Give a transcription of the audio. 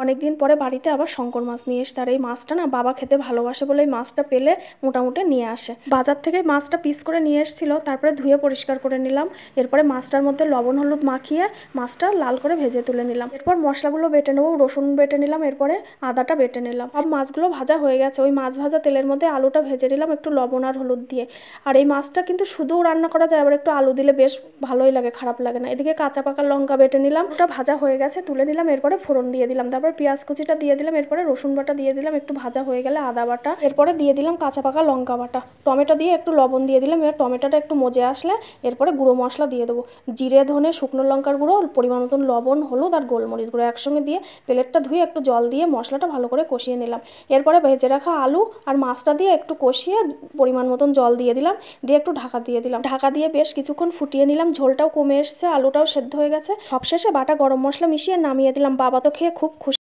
অনেকদিন পরে বাড়িতে আবার শঙ্কর মাছ নিয়ে এসছে, আর এই মাছটা না বাবা খেতে ভালোবাসে বলে এই মাছটা পেলে মোটামুটি নিয়ে আসে। বাজার থেকে মাছটা পিস করে নিয়ে এসেছিল, তারপরে ধুয়ে পরিষ্কার করে নিলাম। এরপরে মাছটার মধ্যে লবণ হলুদ মাখিয়ে মাছটা লাল করে ভেজে তুলে নিলাম। এরপর মশলাগুলো বেটে নেবো, রসুন বেটে নিলাম, এরপরে আদাটা বেটে নিলাম। সব মাছগুলো ভাজা হয়ে গেছে, ওই মাছ ভাজা তেলের মধ্যে আলুটা ভেজে নিলাম একটু লবণ আর হলুদ দিয়ে। আর এই মাছটা কিন্তু শুধুও রান্না করা যায়, আবার একটু আলু দিলে বেশ ভালোই লাগে, খারাপ লাগে না। এদিকে কাঁচা পাকা লঙ্কা বেটে নিলাম, ওটা ভাজা হয়ে গেছে তুলে নিলাম। এরপরে ফোড়ন দিয়ে দিলাম, তারপর পেঁয়াজ কুচিটা দিয়ে দিলাম, এরপরে রসুন বাটা দিয়ে দিলাম, একটু ভাজা হয়ে গেলে আদা বাটা, এরপরে দিয়ে দিলাম কাঁচা পাকা লঙ্কা বাটা, টমেটো দিয়ে একটু লবণ দিয়ে দিলাম। এবার টমেটোটা একটু মজে আসলে এরপরে গুঁড়ো মশলা দিয়ে দেবো, জিরে ধনে শুকনো লঙ্কার গুঁড়ো, পরিমাণ মতন লবণ হলুদ আর গোলমরিচ গুঁড়ো একসঙ্গে দিয়ে প্লেটটা ধুয়ে একটু জল দিয়ে মশলাটা ভালো করে কষিয়ে নিলাম। এরপরে ভেজে রাখা আলু আর মাছটা দিয়ে একটু কষিয়ে পরিমাণ মতন জল দিয়ে দিলাম, দিয়ে একটু ঢাকা দিয়ে দিলাম। ঢাকা দিয়ে বেশ কিছুক্ষণ ফুটিয়ে নিলাম, ঝোলটাও কমে এসছে, আলুটাও সেদ্ধ হয়ে গেছে। সবশেষে বাটা গরম মশলা মিশিয়ে নামিয়ে দিলাম। বাবা তো খেয়ে খুব খুশি।